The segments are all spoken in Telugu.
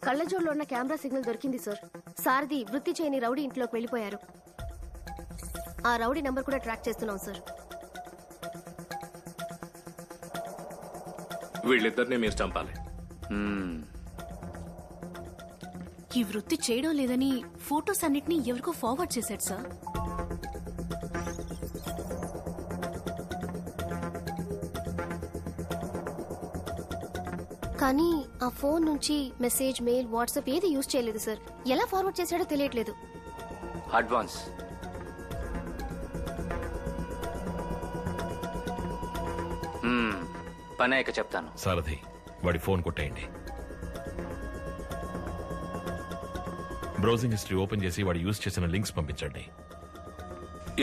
కళ్ళజోడులో ఉన్న కెమెరా సిగ్నల్ దొరికింది సార్. సారథి వృత్తి చేయని రౌడీ ఇంట్లోకి వెళ్లిపోయారు. ఆ రౌడీ నంబర్ కూడా ట్రాక్ చేస్తున్నాం సార్. వీళ్ళిద్దరిని మీరు చంపాలి. ఈ వృత్తి చేయడం లేదని ఫోటోస్ అన్నిటినీ ఎవరికో ఫార్వర్డ్ చేశాడు సార్. కానీ ఆ ఫోన్ నుంచి మెసేజ్, మెయిల్, వాట్సాప్ ఏది యూజ్ చేయలేదు సార్. ఎలా ఫార్వర్డ్ చేశాడో తెలియట్లేదు. అడ్వాన్స్ పని అయ్యాక చెప్తాను. సారథి వాడి ఫోన్ కొట్టేయండి. బ్రౌజింగ్ హిస్టరీ ఓపెన్ చేసి వాడు యూజ్ చేసిన లింక్స్ పంపించండి.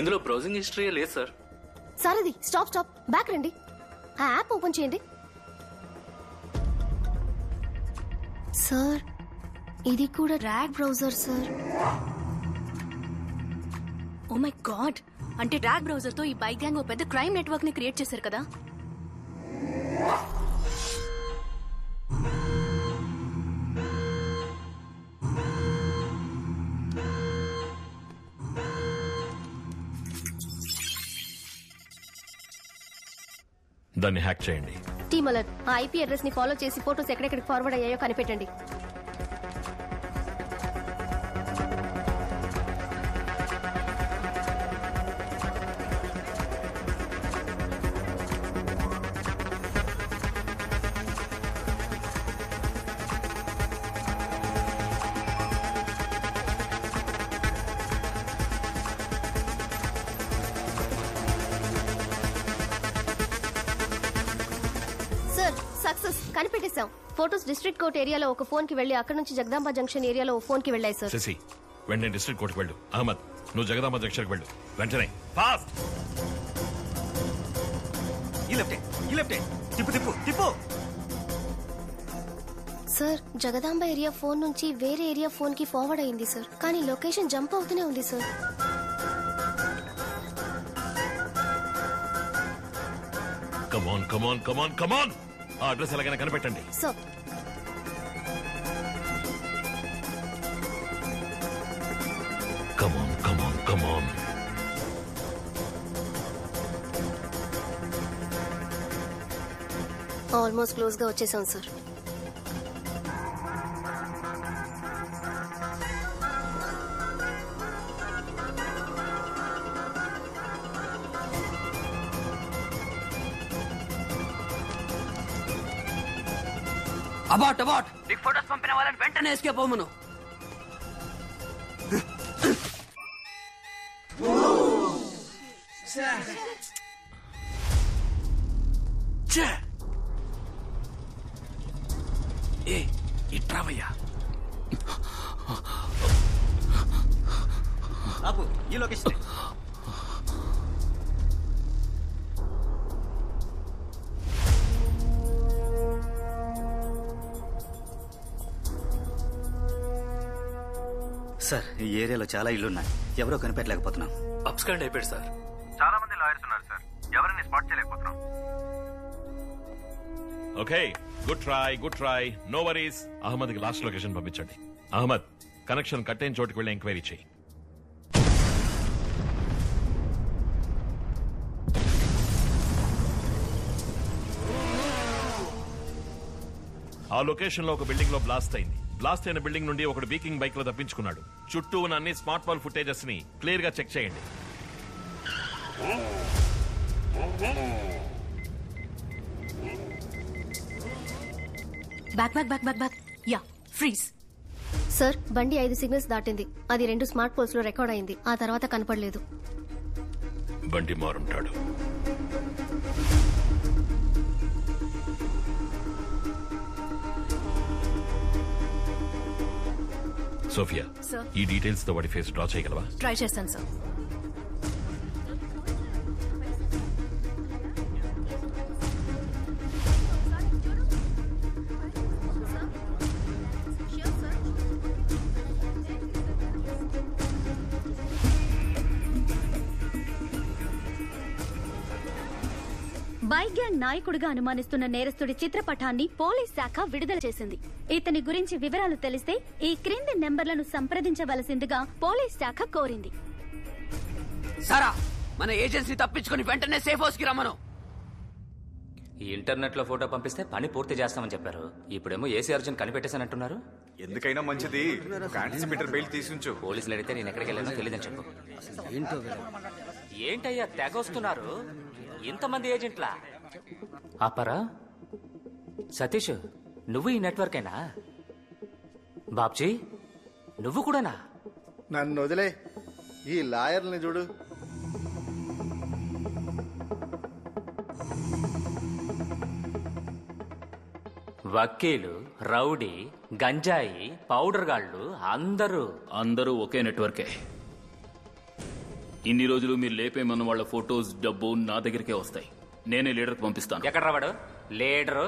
ఇందులో బ్రౌజింగ్ హిస్టరీ లేదు sir. Sarathi stop stop, back రండి. ఆ యాప్ ఓపెన్ చేయండి. సార్ ఇది కూడా rag browser sir. Oh my God, అంటే ర్యాగ్ బ్రౌజర్ తో ఈ బైక్ గ్యాంగ్ ఓ పెద్ద క్రైమ్ నెట్వర్క్ ని క్రియేట్ చేశారు కదా. దాన్ని హ్యాక్ చేయండి. టీమ్ అలర్ట్, ఆ ఐపీ అడ్రస్ ని ఫాలో చేసి ఫోటోస్ ఎక్కడెక్కడికి ఫార్వర్డ్ అయ్యాయో కనిపెట్టండి. సక్సెస్, కనిపెట్టేశాం. ఫోటోస్ డిస్ట్రిక్ట్ కోర్ట్ ఏరియాలో ఒక ఫోన్ కి వెళ్లి అక్కడ నుంచి జగదాంబ జంక్షన్ ఏరియాలో ఓ ఫోన్ కి వెళ్ళాయి సార్. శశి వెంటనే డిస్ట్రిక్ట్ కోర్టుకు వెళ్ళు. అహ్మద్ నువ్వు జగదాంబ జంక్షన్ కి వెళ్ళు వెంటనే. ఫాస్ట్. తిప్పు. సార్ జగదాంబ ఏరియా ఫోన్ నుంచి వేరే ఏరియా ఫోన్ కి ఫార్వర్డ్ అయింది సార్. కానీ లొకేషన్ జంప్ అవుతూనే ఉంది సార్. కమాన్ కమాన్ కమాన్ కమాన్, ఆ అడ్రస్ ఎలాగైనా కనిపెట్టండి. సార్ కమాన్ కమాన్ కమాన్. ఆల్మోస్ట్ క్లోజ్ గా వచ్చేసాం సార్. అబాట్ నీకు ఫోటోస్ పంపిన వాళ్ళని వెంటనే ఎస్కేప్ అవ్వమను. ఇట్రావయ్యా. ఆపు, ఈ లొకేషన్. సార్ ఈ ఏరియాలో చాలా ఇళ్లున్నాయి, ఎవరో కనిపెట్టలేకపోతున్నాం. అబ్స్కాండ్ అయిపోయాడు సార్. చాలా మంది లాయర్స్ ఉన్నారు సార్, ఎవరిని స్పాట్ చేయలేకపోతున్నాం. Okay, good try, no worries. Ahmed కి లాస్ట్ లొకేషన్ పంపించండి. అహ్మద్ కనెక్షన్ కట్ అయిన చోటుకి వెళ్ళి ఎంక్వైరీ చేయి. ఆ లొకేషన్ లో ఒక బిల్డింగ్ లో బ్లాస్ట్ అయింది. బ్లాస్ట్ అయిన బిల్డింగ్ నుండి ఒకడు వీకింగ్ బైక్ లో తప్పించుకున్నాడు. చుట్టూ ఉన్న అన్ని స్మార్ట్ ఫోన్ ఫుటేజెస్ ని క్లియర్ గా చెక్ చేయండి. Back yeah freeze. సార్ బండి 5 సిగ్నల్స్ దాటింది. అది 2 స్మార్ట్ పోల్స్ లో రికార్డ్ అయింది. ఆ తర్వాత కనపడలేదు. బండి మారుంటాడు. సోఫియా, ఈ డీటెయిల్స్ తో వాడి ఫేస్ డ్రా చేయగలవా? ట్రై చేస్తాను సార్. బైక్ గ్యాంగ్ నాయకుడిగా అనుమానిస్తున్న నేరస్తుడి చిత్రపటాన్ని పోలీస్ శాఖ విడుదల చేసింది. ఇతని గురించి వివరాలు తెలిస్తే ఈ క్రింది నెంబర్లను సంప్రదించవలసిందిగా పోలీస్ శాఖ కోరింది. సారా, మన ఏజెన్సీ తప్పించుకుని వెంటనే సేఫ్ హౌస్ కి రమ్మను. ఇంటర్నెట్ లో ఫోటో పంపిస్తే పని పూర్తి చేస్తామని చెప్పారు. ఇప్పుడేమో ఏసీ అర్జున్ కనిపెట్టేసానంటున్నారు. ఎందుకైనా మంచిది మీటర్ బెయిల్ తీసుంచు. పోలీసులు అడిగితే నేను ఎక్కడికి వెళ్ళానో తెలియదని చెప్పు. ఏంటయ్యా తెగొస్తున్నారు ఇంతమంది ఏజెంట్లా? ఆపరా సతీష్, నువ్వు ఈ నెట్వర్క్ అయినా? బాబ్జీ నువ్వు కూడానా? నన్ను వదిలే, ఈ లాయర్ని చూడు. వకీలు, రౌడీ, గంజాయి, పౌడర్ గాళ్ళు అందరూ ఒకే నెట్వర్కే. ఇన్ని రోజులు మీరు లేపేమన్న వాళ్ళ ఫొటోస్, డబ్బు నా దగ్గరికే వస్తాయి. నేనే లీడర్కి పంపిస్తాను. ఎక్కడ రావాడు లీడరు?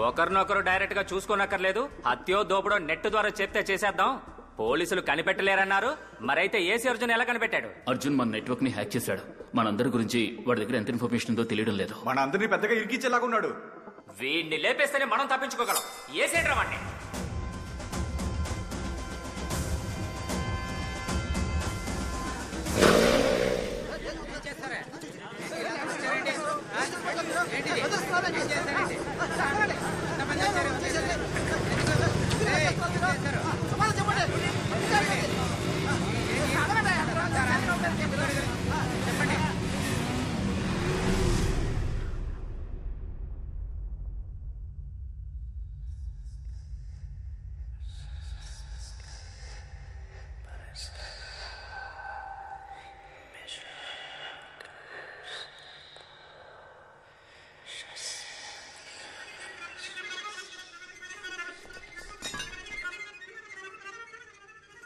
ఒకరినొకరు డైరెక్ట్ గా చూసుకోనక్కర్లేదు. హత్యో దోపుడో నెట్ ద్వారా చెప్తే చేసేద్దాం. పోలీసులు కనిపెట్టలేరన్నారు, మరైతే ఏసీ అర్జున్ ఎలా కనిపెట్టాడు? అర్జున్ మన నెట్వర్క్ ని హ్యాక్ చేశాడు. మనందరి గురించి వాడి దగ్గర ఎంత ఇన్ఫర్మేషన్ ఉందో తెలియడం లేదు. మన అందరినీ పెద్దగా ఇరికించేలాగున్నాడు. వీడిని లేపేస్తేనే మనం తప్పించుకోగలం. ఏసేంట్రా వాడిని.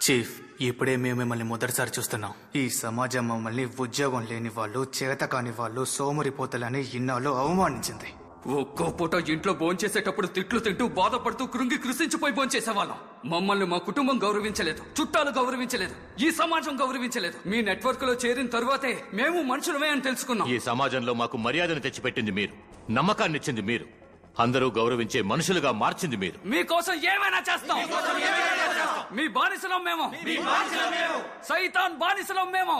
చీఫ్, ఇప్పుడే మేము మిమ్మల్ని మొదటిసారి చూస్తున్నాం. ఈ సమాజం మమ్మల్ని ఉద్యోగం లేని వాళ్ళు, చేత కాని వాళ్ళు, సోమరిపోతలని ఇన్నాళ్ళు అవమానించింది. ఒక్కో పూట ఇంట్లో భోంచేసేటప్పుడు తిట్లు తింటూ బాధపడుతూ కృంగి కృషించిపోయి భోంచేసేవాళ్ళం. మమ్మల్ని మా కుటుంబం గౌరవించలేదు, చుట్టాలు గౌరవించలేదు, ఈ సమాజం గౌరవించలేదు. మీ నెట్వర్క్ లో చేరిన తరువాతే మేము మనుషులమే అని తెలుసుకున్నాం. ఈ సమాజంలో మాకు మర్యాదను తెచ్చిపెట్టింది మీరు, నమ్మకాన్ని ఇచ్చింది మీరు, అందరూ గౌరవించే మనుషులుగా మార్చింది మీరు. మీకోసం ఏమైనా చేస్తాం. మీ బానిసలం మేము, సైతాన్ బానిసలం మేము.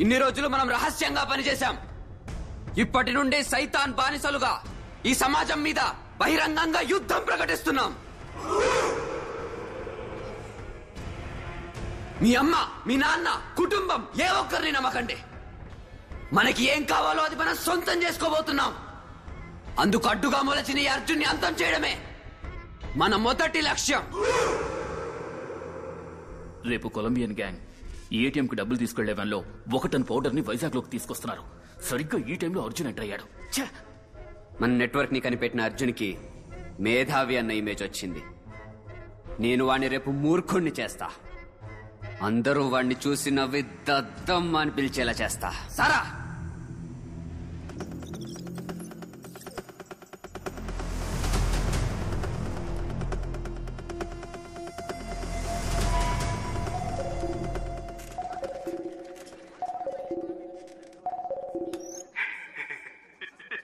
ఇన్ని రోజులు మనం రహస్యంగా పనిచేశాం. ఇప్పటి నుండి సైతాన్ బానిసలుగా ఈ సమాజం మీద బహిరంగంగా యుద్ధం ప్రకటిస్తున్నాం. మీ అమ్మ, మీ నాన్న, కుటుంబం ఏ ఒక్కరిని నమ్మకండి. మనకి ఏం కావాలో అది మనం సొంతం చేసుకోబోతున్నాం. అందుకు అడ్డుగా మొలచిన ఈ అర్జున్ని అంతం చేయడమే మన మొదటి లక్ష్యం. రేపు కొలంబియన్ గ్యాంగ్ ఏటీఎం కి డబ్బులు తీసుకెళ్లే వ్యాన్లో 1 టన్ పౌడర్ ని వైజాగ్ లోకి తీసుకొస్తున్నారు. సరిగ్గా ఈ టైంలో అర్జున్ ఎంటర్ అయ్యాడు. మన నెట్వర్క్ ని కనిపెట్టిన అర్జున్ కి మేధావి అన్న ఇమేజ్ వచ్చింది. నేను వాణ్ణి రేపు మూర్ఖుణ్ణి చేస్తా. అందరూ వాణ్ణి చూసి నవ్వి దద్దమ్మ అని పిలిచేలా చేస్తా. సారా,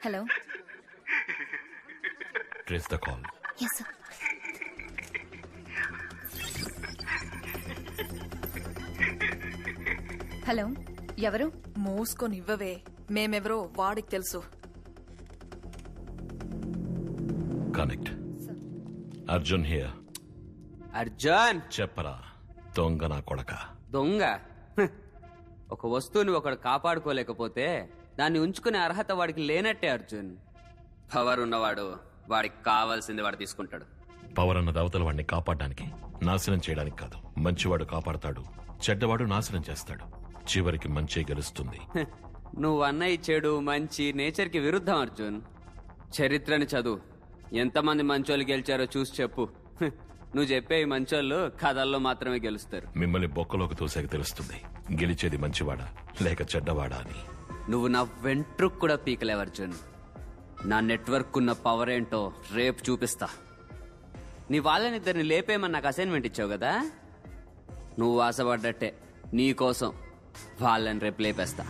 hello. Trace the call. Yes, sir. Hello, ఎవరు? మూసుకొని ఇవ్వవే, మేమెవరో వాడికి తెలుసు. కనెక్ట్. అర్జున్ హియర్. అర్జున్ చెప్పరా దొంగ నా కొడక. దొంగ? ఒక వస్తువుని ఒకడు కాపాడుకోలేకపోతే దాన్ని ఉంచుకునే అర్హత వాడికి లేనట్టే అర్జున్. పవర్ ఉన్నవాడు వాడికి కావాల్సింది వాడు తీసుకుంటాడు. పవర్ అన్నది అవతల వాడిని కాపాడడానికి, నాశనం చేయడానికి కాదు. మంచివాడు కాపాడతాడు, చెడ్డవాడు నాశనం చేస్తాడు. చివరికి మంచి గెలుస్తుంది. నువ్వు అన్నయ్య చెడు మంచి నేచర్ కి విరుద్ధం అర్జున్. చరిత్రని చదువు, ఎంతమంది మంచోళ్ళు గెలిచారో చూసి చెప్పు. నువ్వు చెప్పే ఈ మంచోళ్ళు కథల్లో మాత్రమే గెలుస్తారు. మిమ్మల్ని బొక్కలోకి తోసాక తెలుస్తుంది గెలిచేది మంచివాడా లేక చెడ్డవాడా అని. నువ్వు నా వెంట్రుకు కూడా పీకలేవు అర్జున్. నా నెట్వర్క్ ఉన్న పవర్ ఏంటో రేపు చూపిస్తా. నీ వాళ్ళనిద్దరిని లేపేమని నాకు అసైన్మెంట్ ఇచ్చావు కదా, నువ్వు ఆశపడ్డట్టే నీకోసం వాళ్ళని రేపు లేపేస్తా.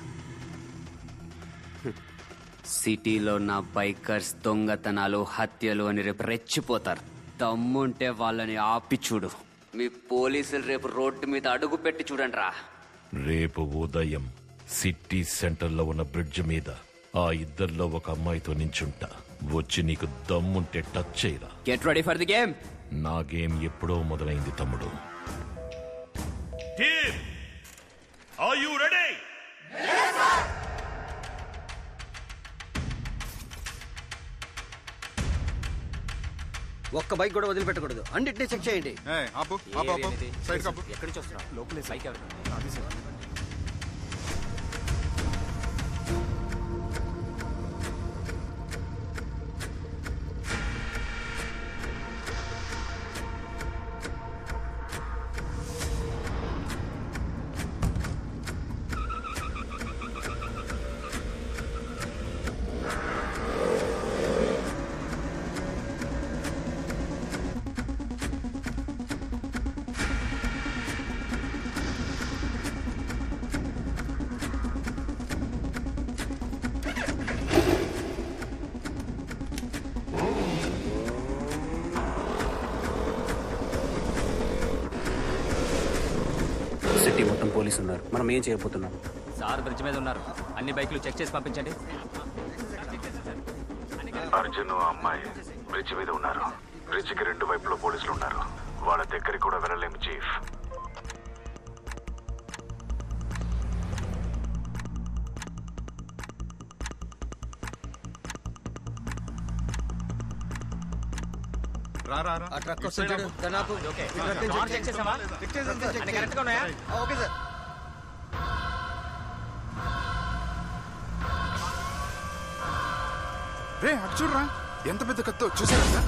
సిటీలో నా బైకర్స్ దొంగతనాలు హత్యలు అని రేపు రెచ్చిపోతారు. దమ్ముంటే వాళ్ళని ఆపి చూడు. మీ పోలీసులు రేపు రోడ్డు మీద అడుగు పెట్టి చూడండి రా. రేపు ఉదయం సిటీ సెంటర్లో ఉన్న బ్రిడ్జ్ మీద ఆ ఇద్దరిలో ఒక అమ్మాయితో నించుంటా. వచ్చి నీకు దమ్ముంటే టచ్ చేయరా. Get ready for the game. నా గేమ్ ఎప్పుడో మొదలైంది తమ్ముడు. Team, are you ready? ఒక్క బైక్ కూడా వదిలిపెట్టకూడదు. అన్నిటినీ చెక్ చేయండి. ఎక్కడి నుంచి వస్తున్నావు? లోకల్ బైక్ ఎవరు? సిటీ మొత్తం పోలీసు ఉన్నారు. మనం ఏం చేయబోతున్నాం? సార్ బ్రిడ్జ్ మీద ఉన్నారు. అన్ని బైకులు చెక్ చేసి పంపించండి. అర్జున్ అమ్మాయి బ్రిడ్జ్ మీద ఉన్నారు. బ్రిడ్జ్ కి 2 వైపులో పోలీసులు ఉన్నారు. వాళ్ళ దగ్గరికి కూడా వెళ్ళలేము చీఫ్. ఆ ట్రక్ వస్తుంది. Okay sir. రే అటు చూడరా, ఎంత పెద్ద కత్తో చూసారా?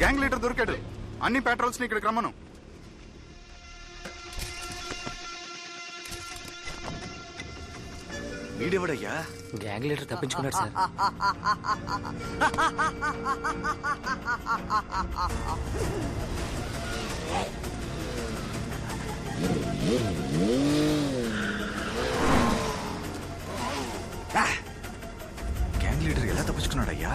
గ్యాంగ్ లీడర్ దొరికాడు. అన్ని పెట్రోల్స్ ని ఇక్కడికి రమ్మను. వీడెవడయ్యా? గ్యాంగ్ లీడర్ తప్పించుకున్నాడు సార్. గ్యాంగ్ లీడర్ ఎలా తప్పించుకున్నాడయ్యా?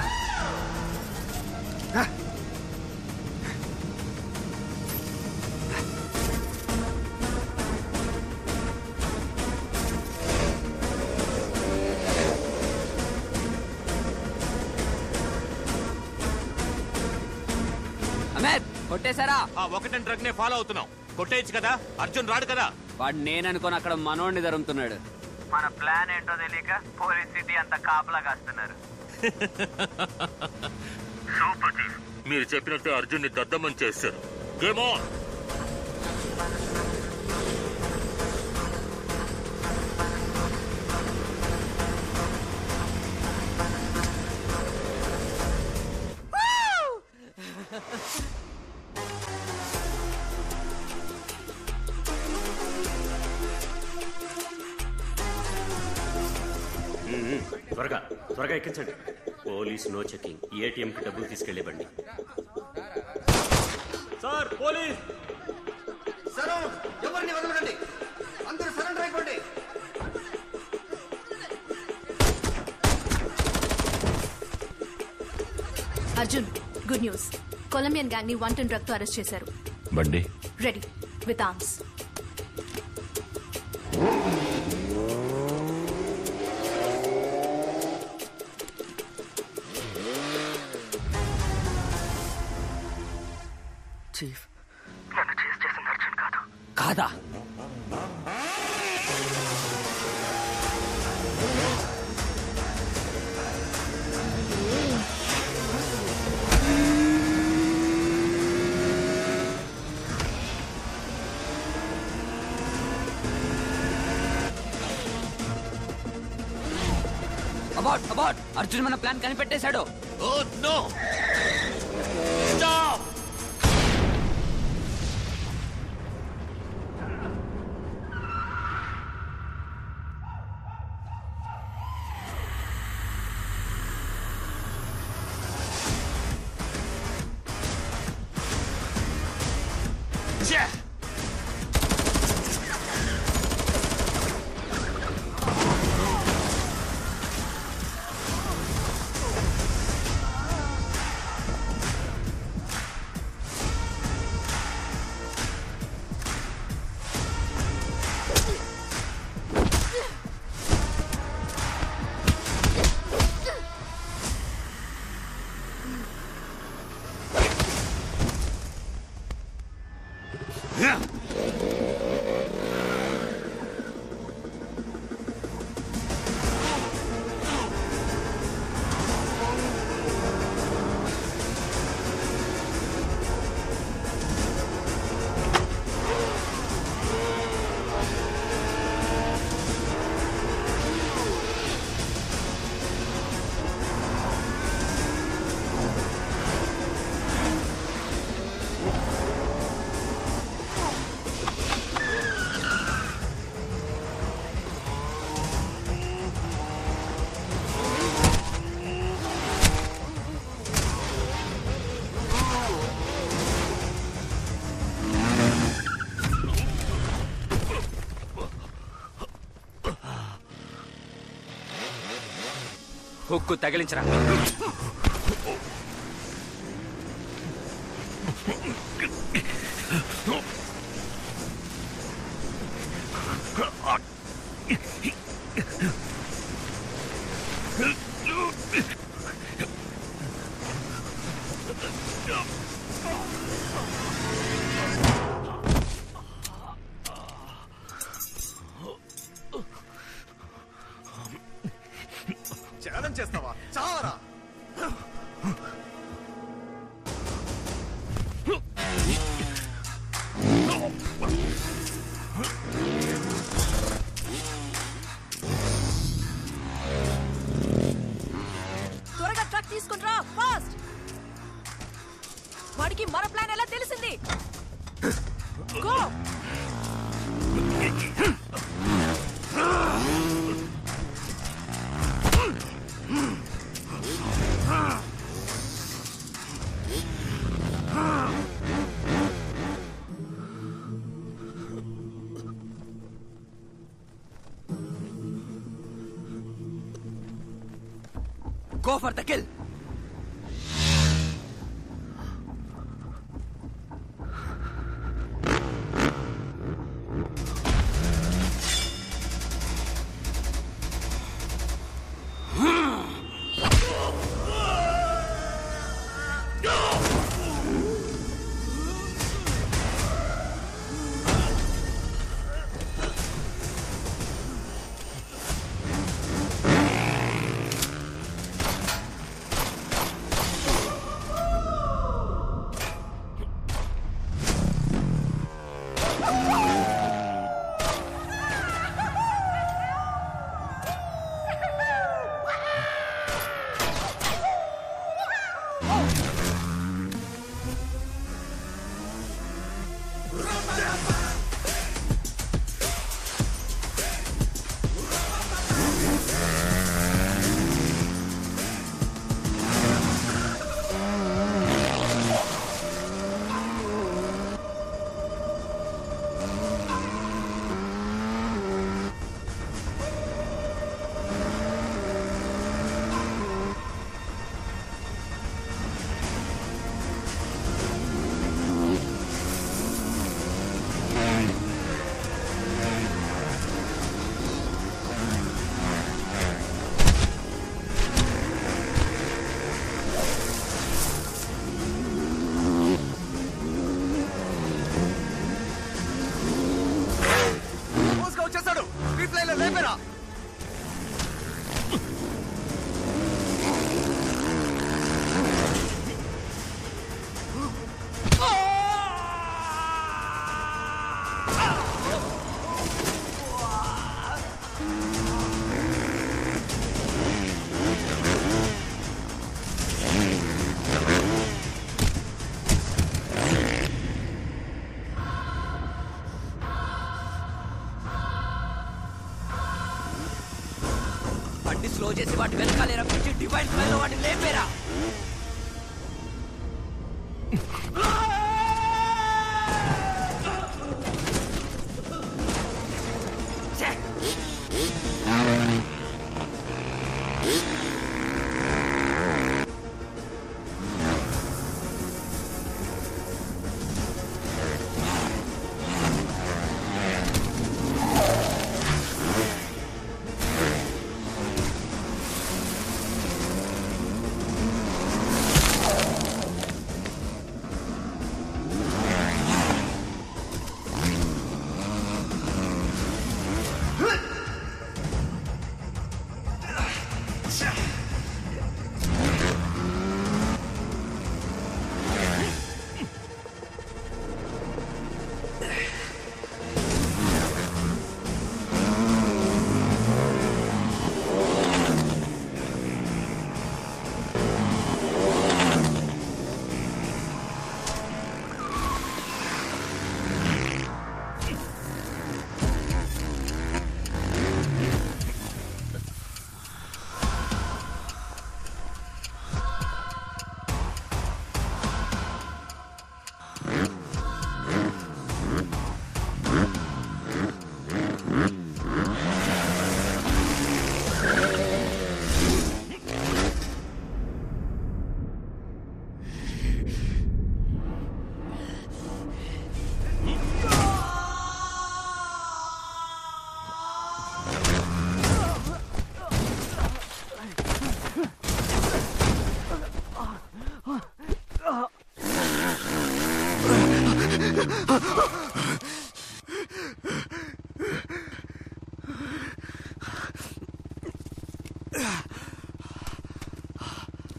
కొట్టేశారా? ఒకటని ట్రక్ నే ఫాలో అవుతున్నాం. కొట్టేయచ్చు కదా, అర్జున్ రాడు కదా. వాడు నేననుకోని అక్కడ మనోడిని ధరుముతున్నాడు. మన ప్లాన్ ఏంటో తెలియక పోలీస్ సిటీ అంతా కాపలా కాస్తున్నారు. మీరు చెప్పినట్టు అర్జున్ ని దద్దమని చేశారు. Game on. త్వరగా త్వరగా ఎక్కించండి. Police no checking. ఏటీఎం కి డబ్బులు తీసుకెళ్లే బండి. సార్ పోలీస్ సార్, ఎవరిని వదలకండి, అందరూ సరెండర్ అయిపోండి. Arjun, good news. Colombian gang ని 1 ton డ్రగ్ తో అరెస్ట్ చేశారు. బండి రెడీ విత్ ఆర్మ్స్. చీఫ్, నన్ను చేసి చేసింది అర్జున్ కాదు. కాదా? అబౌట్ అబౌట్ అర్జున్ మన ప్లాన్ కనిపెట్టేశాడు. Oh no, stop. హుక్కు తగిలించరా. ఛాలెంజ్ చేస్తావా? చావరా. త్వరగా ట్రక్ తీసుకుంట్రా, ఫాస్ట్. వాడికి మన ప్లాన్ ఎలా తెలిసింది? Go. Go for the kill. తోచేసి వాటి వెనకాలే రప్పించి డివైన్ ఫ్లైలో వాటిని లేపేరా.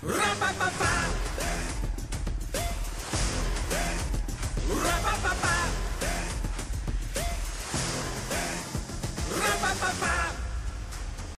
Ra-ba-ba-ba!